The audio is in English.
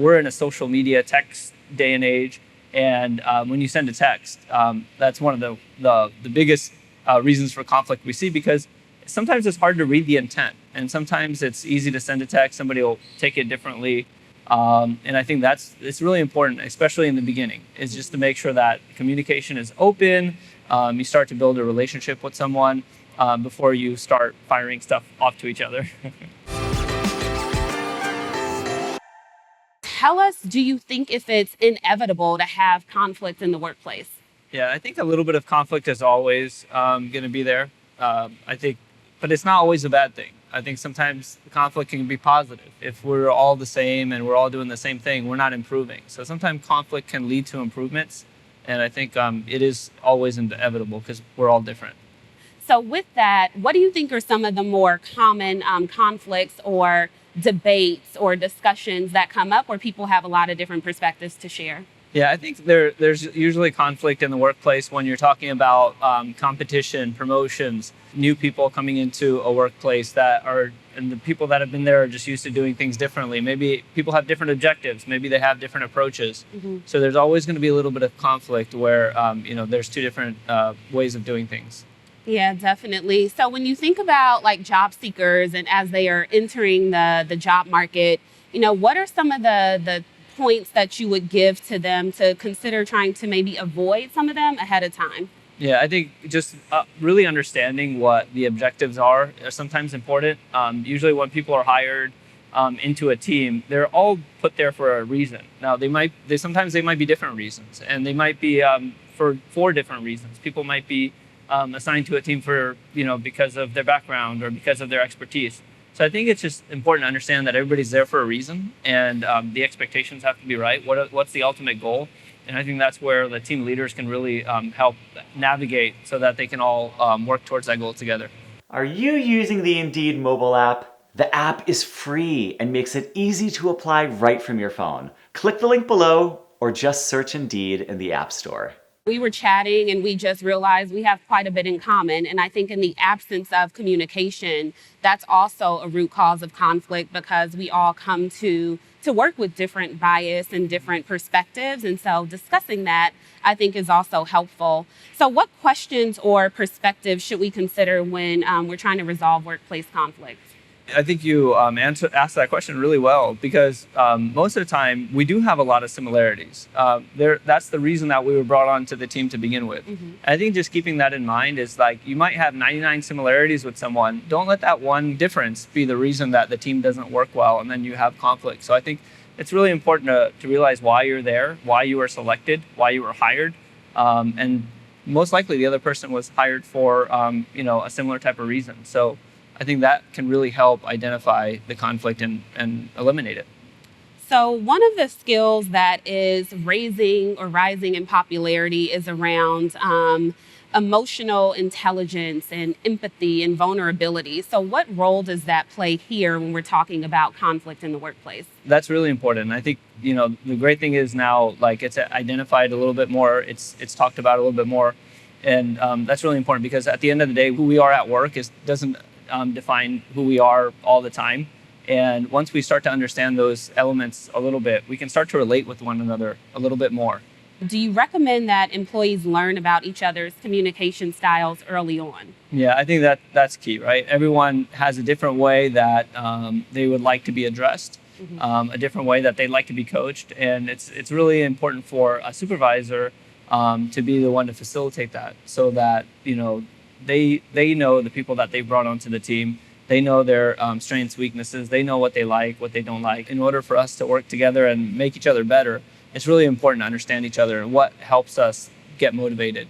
we're in a social media text day and age, and when you send a text, that's one of the biggest reasons for conflict we see, because sometimes it's hard to read the intent, and sometimes it's easy to send a text, somebody will take it differently. And I think it's really important, especially in the beginning, is just to make sure that communication is open. You start to build a relationship with someone before you start firing stuff off to each other. Tell us, do you think if it's inevitable to have conflict in the workplace? Yeah, I think a little bit of conflict is always going to be there. But it's not always a bad thing. I think sometimes conflict can be positive. If we're all the same and we're all doing the same thing, we're not improving. So sometimes conflict can lead to improvements. And I think it is always inevitable because we're all different. So with that, what do you think are some of the more common conflicts or debates or discussions that come up where people have a lot of different perspectives to share? Yeah, I think there's usually conflict in the workplace when you're talking about competition, promotions, new people coming into a workplace and the people that have been there are just used to doing things differently. Maybe people have different objectives. Maybe they have different approaches. Mm-hmm. So there's always going to be a little bit of conflict where, there's two different ways of doing things. Yeah, definitely. So when you think about like job seekers and as they are entering the job market, what are some of the points that you would give to them to consider trying to maybe avoid some of them ahead of time? Yeah, I think just really understanding what the objectives are sometimes important. Usually when people are hired into a team, they're all put there for a reason. Now sometimes they might be different reasons, and they might be for different reasons. People might be assigned to a team for, because of their background or because of their expertise. So I think it's just important to understand that everybody's there for a reason, and the expectations have to be right. What's the ultimate goal? And I think that's where the team leaders can really help navigate so that they can all work towards that goal together. Are you using the Indeed mobile app? The app is free and makes it easy to apply right from your phone. Click the link below or just search Indeed in the App Store. We were chatting and we just realized we have quite a bit in common. And I think in the absence of communication, that's also a root cause of conflict, because we all come to work with different bias and different perspectives. And so discussing that, I think, is also helpful. So what questions or perspectives should we consider when we're trying to resolve workplace conflict? I think you asked that question really well, because most of the time we do have a lot of similarities. That's the reason that we were brought onto the team to begin with. Mm-hmm. I think just keeping that in mind is like, you might have 99 similarities with someone. Don't let that one difference be the reason that the team doesn't work well and then you have conflict. So I think it's really important to realize why you're there, why you were selected, why you were hired. And most likely the other person was hired for a similar type of reason. So I think that can really help identify the conflict and eliminate it. So one of the skills that is rising in popularity is around emotional intelligence and empathy and vulnerability. So what role does that play here when we're talking about conflict in the workplace? That's really important. I think, the great thing is now, like, it's identified a little bit more. It's talked about a little bit more. And that's really important, because at the end of the day, who we are at work doesn't define who we are all the time. And once we start to understand those elements a little bit, we can start to relate with one another a little bit more. Do you recommend that employees learn about each other's communication styles early on? Yeah, I think that's key, right? Everyone has a different way that they would like to be addressed, mm-hmm. A different way that they'd like to be coached. And it's really important for a supervisor to be the one to facilitate that, so that, they know the people that they brought onto the team. They know their strengths, weaknesses. They know what they like, what they don't like. In order for us to work together and make each other better, it's really important to understand each other and what helps us get motivated.